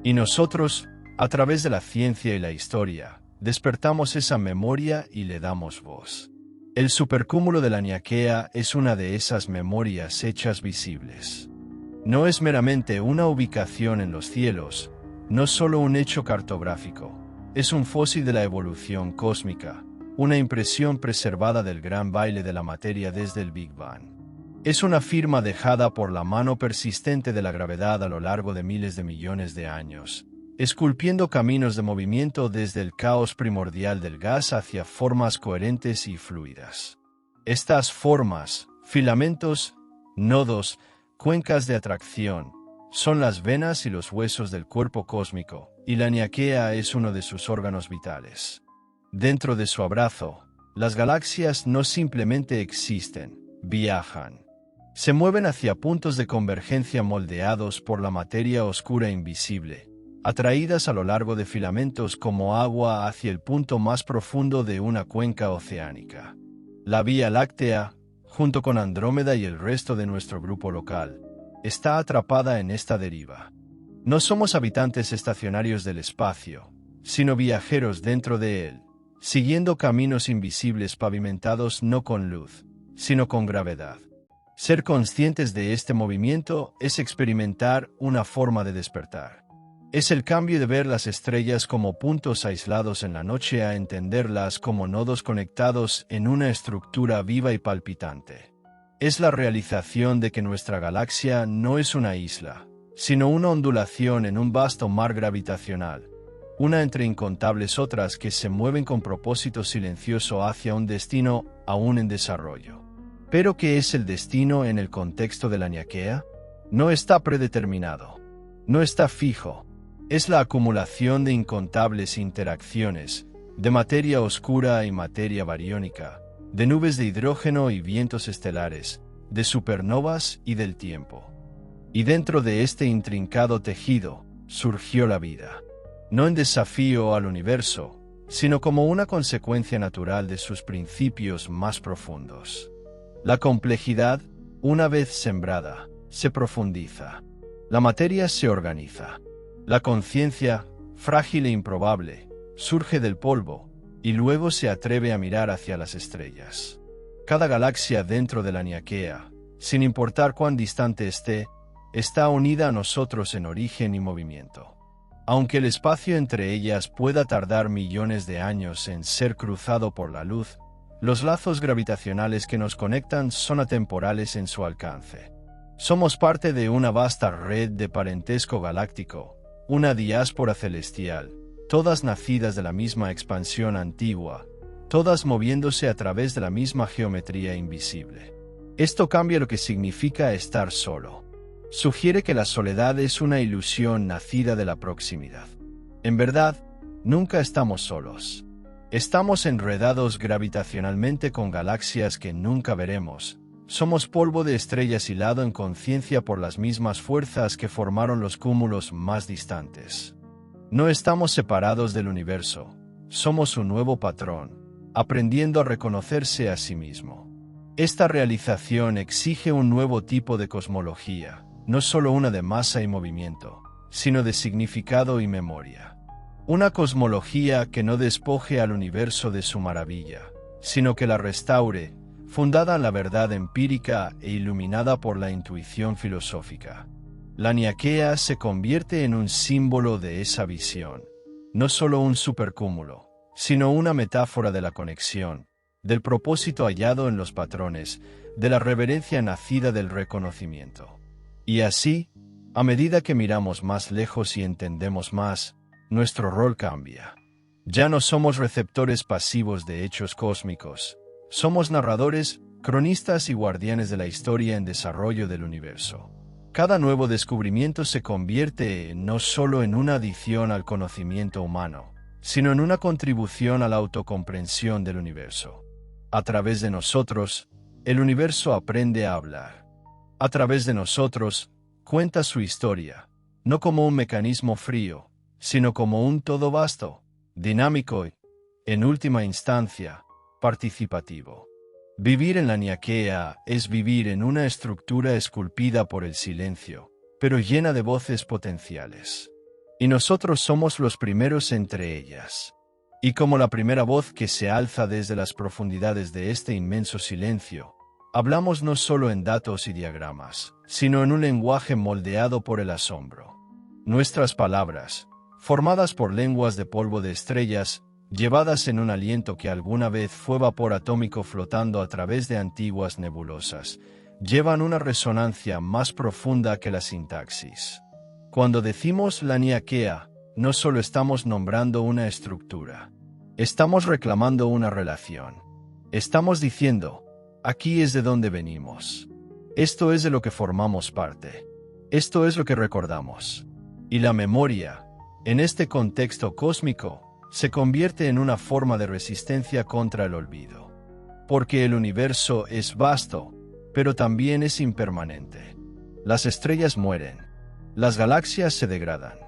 Y nosotros, a través de la ciencia y la historia, despertamos esa memoria y le damos voz. El supercúmulo de la Niaquea es una de esas memorias hechas visibles. No es meramente una ubicación en los cielos, no solo un hecho cartográfico, es un fósil de la evolución cósmica, una impresión preservada del gran baile de la materia desde el Big Bang. Es una firma dejada por la mano persistente de la gravedad a lo largo de miles de millones de años, esculpiendo caminos de movimiento desde el caos primordial del gas hacia formas coherentes y fluidas. Estas formas, filamentos, nodos, cuencas de atracción, son las venas y los huesos del cuerpo cósmico, y la Niaquea es uno de sus órganos vitales. Dentro de su abrazo, las galaxias no simplemente existen, viajan. Se mueven hacia puntos de convergencia moldeados por la materia oscura invisible, atraídas a lo largo de filamentos como agua hacia el punto más profundo de una cuenca oceánica. La Vía Láctea, junto con Andrómeda y el resto de nuestro grupo local, está atrapada en esta deriva. No somos habitantes estacionarios del espacio, sino viajeros dentro de él, siguiendo caminos invisibles pavimentados no con luz, sino con gravedad. Ser conscientes de este movimiento es experimentar una forma de despertar. Es el cambio de ver las estrellas como puntos aislados en la noche a entenderlas como nodos conectados en una estructura viva y palpitante. Es la realización de que nuestra galaxia no es una isla, sino una ondulación en un vasto mar gravitacional, una entre incontables otras que se mueven con propósito silencioso hacia un destino aún en desarrollo. ¿Pero qué es el destino en el contexto de la Niaquea? No está predeterminado. No está fijo. Es la acumulación de incontables interacciones, de materia oscura y materia bariónica, de nubes de hidrógeno y vientos estelares, de supernovas y del tiempo. Y dentro de este intrincado tejido, surgió la vida. No en desafío al universo, sino como una consecuencia natural de sus principios más profundos. La complejidad, una vez sembrada, se profundiza. La materia se organiza. La conciencia, frágil e improbable, surge del polvo, y luego se atreve a mirar hacia las estrellas. Cada galaxia dentro de la Niaquea, sin importar cuán distante esté, está unida a nosotros en origen y movimiento. Aunque el espacio entre ellas pueda tardar millones de años en ser cruzado por la luz, los lazos gravitacionales que nos conectan son atemporales en su alcance. Somos parte de una vasta red de parentesco galáctico, una diáspora celestial, todas nacidas de la misma expansión antigua, todas moviéndose a través de la misma geometría invisible. Esto cambia lo que significa estar solo. Sugiere que la soledad es una ilusión nacida de la proximidad. En verdad, nunca estamos solos. Estamos enredados gravitacionalmente con galaxias que nunca veremos. Somos polvo de estrellas hilado en conciencia por las mismas fuerzas que formaron los cúmulos más distantes. No estamos separados del universo. Somos un nuevo patrón, aprendiendo a reconocerse a sí mismo. Esta realización exige un nuevo tipo de cosmología, no solo una de masa y movimiento, sino de significado y memoria. Una cosmología que no despoje al universo de su maravilla, sino que la restaure, fundada en la verdad empírica e iluminada por la intuición filosófica. La Niaquea se convierte en un símbolo de esa visión, no solo un supercúmulo, sino una metáfora de la conexión, del propósito hallado en los patrones, de la reverencia nacida del reconocimiento. Y así, a medida que miramos más lejos y entendemos más, nuestro rol cambia. Ya no somos receptores pasivos de hechos cósmicos, somos narradores, cronistas y guardianes de la historia en desarrollo del universo. Cada nuevo descubrimiento se convierte no solo en una adición al conocimiento humano, sino en una contribución a la autocomprensión del universo. A través de nosotros, el universo aprende a hablar. A través de nosotros, cuenta su historia, no como un mecanismo frío, sino como un todo vasto, dinámico y, en última instancia, participativo. Vivir en la Niaquea es vivir en una estructura esculpida por el silencio, pero llena de voces potenciales. Y nosotros somos los primeros entre ellas. Y como la primera voz que se alza desde las profundidades de este inmenso silencio, hablamos no solo en datos y diagramas, sino en un lenguaje moldeado por el asombro. Nuestras palabras, formadas por lenguas de polvo de estrellas, llevadas en un aliento que alguna vez fue vapor atómico flotando a través de antiguas nebulosas, llevan una resonancia más profunda que la sintaxis. Cuando decimos la Niaquea, no solo estamos nombrando una estructura, estamos reclamando una relación. Estamos diciendo, aquí es de donde venimos. Esto es de lo que formamos parte. Esto es lo que recordamos. Y la memoria, en este contexto cósmico, se convierte en una forma de resistencia contra el olvido. Porque el universo es vasto, pero también es impermanente. Las estrellas mueren. Las galaxias se degradan.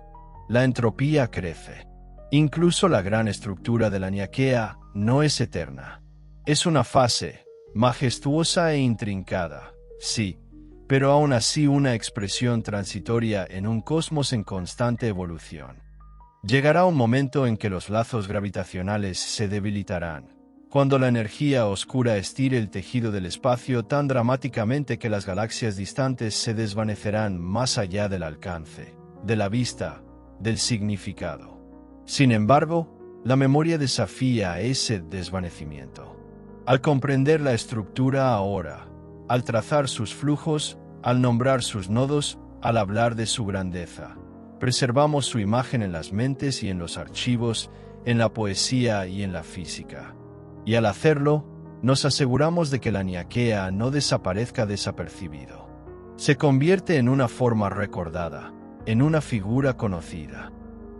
La entropía crece. Incluso la gran estructura de la Niaquea no es eterna. Es una fase, majestuosa e intrincada, sí, pero aún así una expresión transitoria en un cosmos en constante evolución. Llegará un momento en que los lazos gravitacionales se debilitarán, cuando la energía oscura estire el tejido del espacio tan dramáticamente que las galaxias distantes se desvanecerán más allá del alcance, de la vista, del significado. Sin embargo, la memoria desafía ese desvanecimiento. Al comprender la estructura ahora, al trazar sus flujos, al nombrar sus nodos, al hablar de su grandeza, preservamos su imagen en las mentes y en los archivos, en la poesía y en la física. Y al hacerlo, nos aseguramos de que la Niaquea no desaparezca desapercibido. Se convierte en una forma recordada, en una figura conocida.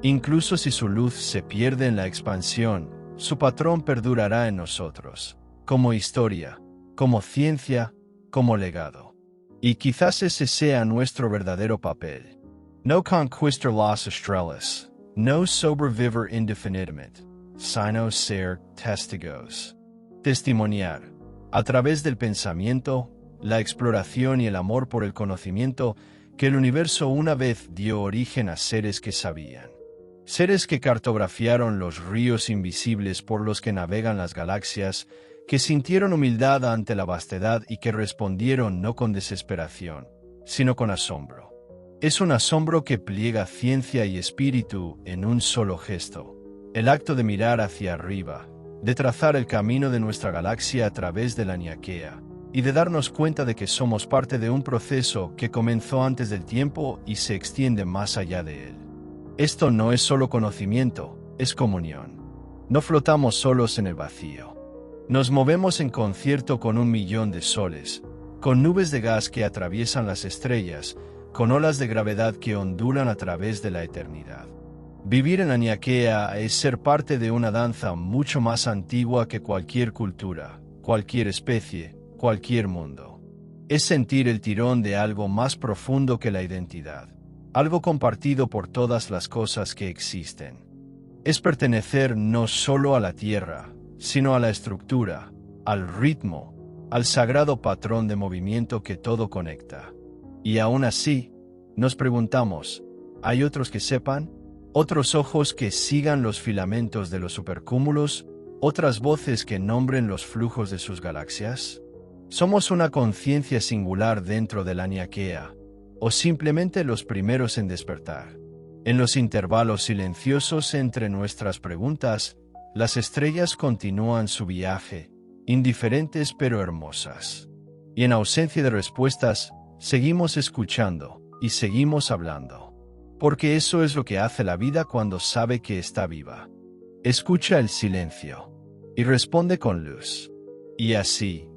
Incluso si su luz se pierde en la expansión, su patrón perdurará en nosotros, como historia, como ciencia, como legado. Y quizás ese sea nuestro verdadero papel. No conquistar las estrellas, no sobrevivir indefinidamente, sino ser testigos. Testimoniar, a través del pensamiento, la exploración y el amor por el conocimiento, que el universo una vez dio origen a seres que sabían. Seres que cartografiaron los ríos invisibles por los que navegan las galaxias, que sintieron humildad ante la vastedad y que respondieron no con desesperación, sino con asombro. Es un asombro que pliega ciencia y espíritu en un solo gesto. El acto de mirar hacia arriba, de trazar el camino de nuestra galaxia a través de la Niaquea, y de darnos cuenta de que somos parte de un proceso que comenzó antes del tiempo y se extiende más allá de él. Esto no es solo conocimiento, es comunión. No flotamos solos en el vacío. Nos movemos en concierto con 1.000.000 de soles, con nubes de gas que atraviesan las estrellas, con olas de gravedad que ondulan a través de la eternidad. Vivir en la Niaquea es ser parte de una danza mucho más antigua que cualquier cultura, cualquier especie, cualquier mundo. Es sentir el tirón de algo más profundo que la identidad, algo compartido por todas las cosas que existen. Es pertenecer no solo a la Tierra, sino a la estructura, al ritmo, al sagrado patrón de movimiento que todo conecta. Y aún así, nos preguntamos, ¿hay otros que sepan? ¿Otros ojos que sigan los filamentos de los supercúmulos? ¿Otras voces que nombren los flujos de sus galaxias? ¿Somos una conciencia singular dentro de la Niaquea, o simplemente los primeros en despertar? En los intervalos silenciosos entre nuestras preguntas, las estrellas continúan su viaje, indiferentes pero hermosas. Y en ausencia de respuestas, seguimos escuchando y seguimos hablando. Porque eso es lo que hace la vida cuando sabe que está viva. Escucha el silencio y responde con luz. Y así,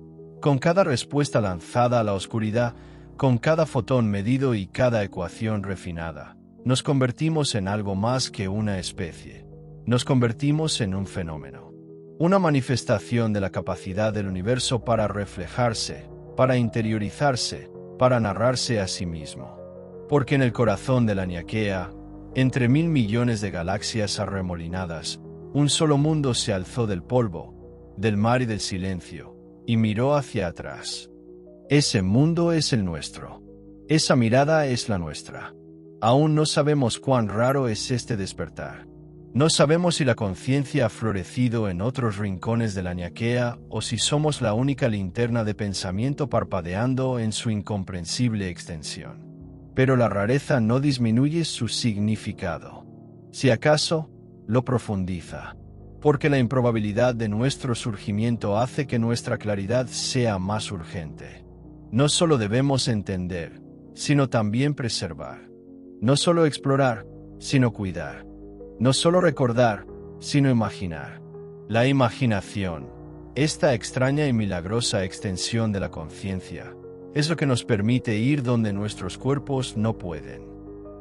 con cada respuesta lanzada a la oscuridad, con cada fotón medido y cada ecuación refinada, nos convertimos en algo más que una especie. Nos convertimos en un fenómeno. Una manifestación de la capacidad del universo para reflejarse, para interiorizarse, para narrarse a sí mismo. Porque en el corazón de la Niaquea, entre 1.000.000.000 de galaxias arremolinadas, un solo mundo se alzó del polvo, del mar y del silencio, y miró hacia atrás. Ese mundo es el nuestro. Esa mirada es la nuestra. Aún no sabemos cuán raro es este despertar. No sabemos si la conciencia ha florecido en otros rincones de la Niaquea o si somos la única linterna de pensamiento parpadeando en su incomprensible extensión. Pero la rareza no disminuye su significado. Si acaso, lo profundiza. Porque la improbabilidad de nuestro surgimiento hace que nuestra claridad sea más urgente. No solo debemos entender, sino también preservar. No solo explorar, sino cuidar. No solo recordar, sino imaginar. La imaginación, esta extraña y milagrosa extensión de la conciencia, es lo que nos permite ir donde nuestros cuerpos no pueden.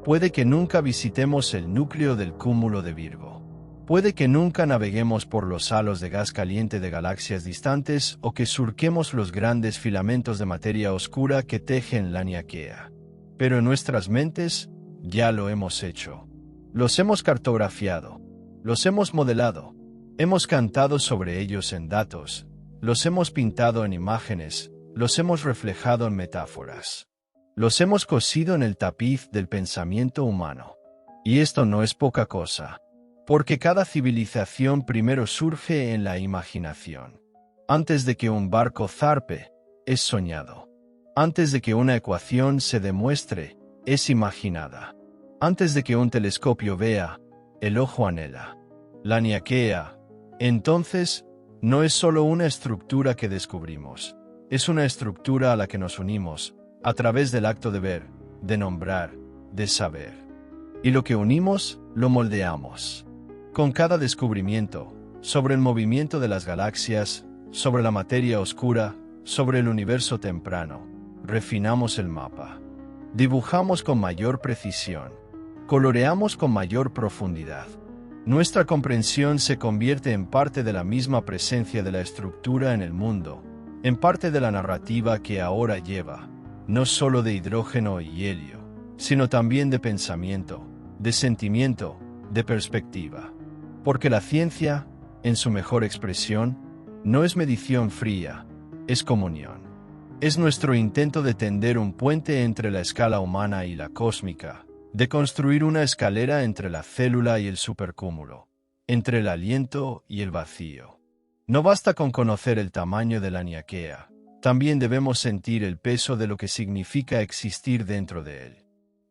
Puede que nunca visitemos el núcleo del cúmulo de Virgo. Puede que nunca naveguemos por los halos de gas caliente de galaxias distantes o que surquemos los grandes filamentos de materia oscura que tejen la Niaquea. Pero en nuestras mentes, ya lo hemos hecho. Los hemos cartografiado, los hemos modelado, hemos cantado sobre ellos en datos, los hemos pintado en imágenes, los hemos reflejado en metáforas. Los hemos cosido en el tapiz del pensamiento humano. Y esto no es poca cosa, porque cada civilización primero surge en la imaginación. Antes de que un barco zarpe, es soñado. Antes de que una ecuación se demuestre, es imaginada. Antes de que un telescopio vea, el ojo anhela. La Niaquea, entonces, no es solo una estructura que descubrimos. Es una estructura a la que nos unimos, a través del acto de ver, de nombrar, de saber. Y lo que unimos, lo moldeamos. Con cada descubrimiento, sobre el movimiento de las galaxias, sobre la materia oscura, sobre el universo temprano, refinamos el mapa. Dibujamos con mayor precisión. Coloreamos con mayor profundidad. Nuestra comprensión se convierte en parte de la misma presencia de la estructura en el mundo, en parte de la narrativa que ahora lleva, no solo de hidrógeno y helio, sino también de pensamiento, de sentimiento, de perspectiva. Porque la ciencia, en su mejor expresión, no es medición fría, es comunión. Es nuestro intento de tender un puente entre la escala humana y la cósmica, de construir una escalera entre la célula y el supercúmulo, entre el aliento y el vacío. No basta con conocer el tamaño de la Niaquea, también debemos sentir el peso de lo que significa existir dentro de él.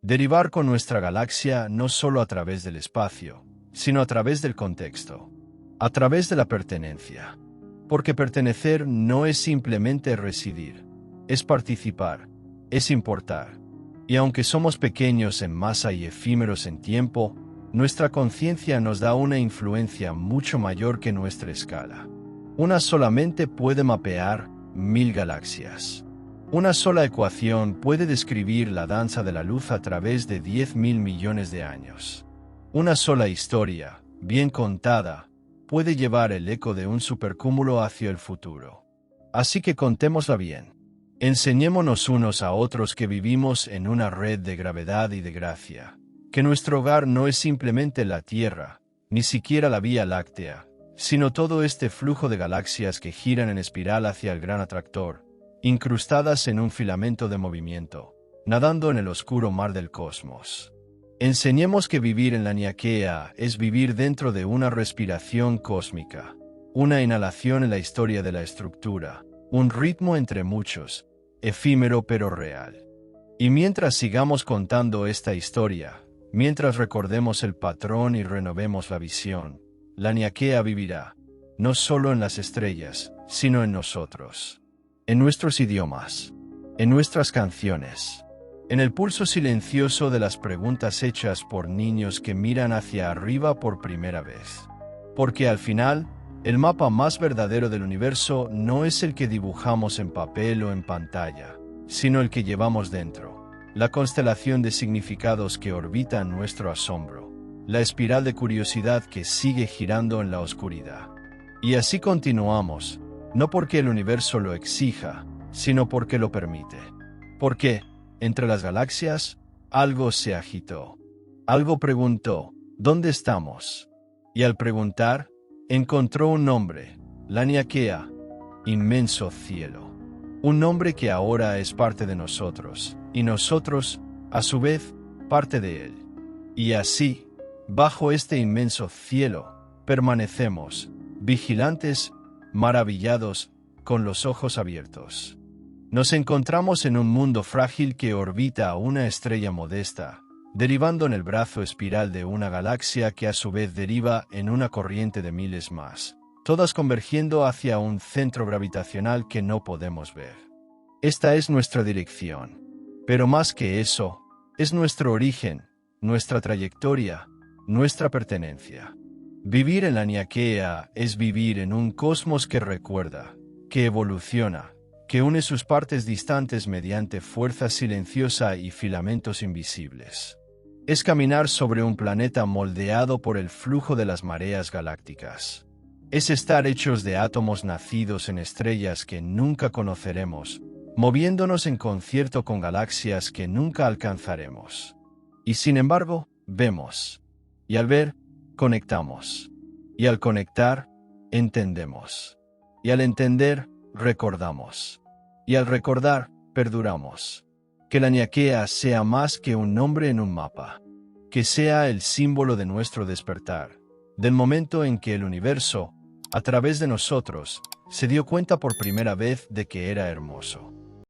Derivar con nuestra galaxia no solo a través del espacio, sino a través del contexto, a través de la pertenencia. Porque pertenecer no es simplemente residir, es participar, es importar. Y aunque somos pequeños en masa y efímeros en tiempo, nuestra conciencia nos da una influencia mucho mayor que nuestra escala. Una sola mente puede mapear 1000 galaxias. Una sola ecuación puede describir la danza de la luz a través de 10.000 millones de años. Una sola historia, bien contada, puede llevar el eco de un supercúmulo hacia el futuro. Así que contémosla bien. Enseñémonos unos a otros que vivimos en una red de gravedad y de gracia, que nuestro hogar no es simplemente la Tierra, ni siquiera la Vía Láctea, sino todo este flujo de galaxias que giran en espiral hacia el gran atractor, incrustadas en un filamento de movimiento, nadando en el oscuro mar del cosmos. Enseñemos que vivir en la Niaquea es vivir dentro de una respiración cósmica, una inhalación en la historia de la estructura, un ritmo entre muchos, efímero pero real. Y mientras sigamos contando esta historia, mientras recordemos el patrón y renovemos la visión, la Niaquea vivirá, no solo en las estrellas, sino en nosotros, en nuestros idiomas, en nuestras canciones, en el pulso silencioso de las preguntas hechas por niños que miran hacia arriba por primera vez. Porque al final, el mapa más verdadero del universo no es el que dibujamos en papel o en pantalla, sino el que llevamos dentro, la constelación de significados que orbitan nuestro asombro, la espiral de curiosidad que sigue girando en la oscuridad. Y así continuamos, no porque el universo lo exija, sino porque lo permite. Porque, entre las galaxias, algo se agitó. Algo preguntó, ¿dónde estamos? Y al preguntar, encontró un nombre, la Niaquea, inmenso cielo. Un nombre que ahora es parte de nosotros, y nosotros, a su vez, parte de él. Y así, bajo este inmenso cielo, permanecemos, vigilantes, maravillados, con los ojos abiertos. Nos encontramos en un mundo frágil que orbita a una estrella modesta, derivando en el brazo espiral de una galaxia que a su vez deriva en una corriente de miles más, todas convergiendo hacia un centro gravitacional que no podemos ver. Esta es nuestra dirección. Pero más que eso, es nuestro origen, nuestra trayectoria, nuestra pertenencia. Vivir en la Niaquea es vivir en un cosmos que recuerda, que evoluciona, que une sus partes distantes mediante fuerza silenciosa y filamentos invisibles. Es caminar sobre un planeta moldeado por el flujo de las mareas galácticas. Es estar hechos de átomos nacidos en estrellas que nunca conoceremos, moviéndonos en concierto con galaxias que nunca alcanzaremos. Y sin embargo, vemos. Y al ver, conectamos. Y al conectar, entendemos. Y al entender, recordamos. Y al recordar, perduramos. Que la Niaquea sea más que un nombre en un mapa. Que sea el símbolo de nuestro despertar, del momento en que el universo, a través de nosotros, se dio cuenta por primera vez de que era hermoso.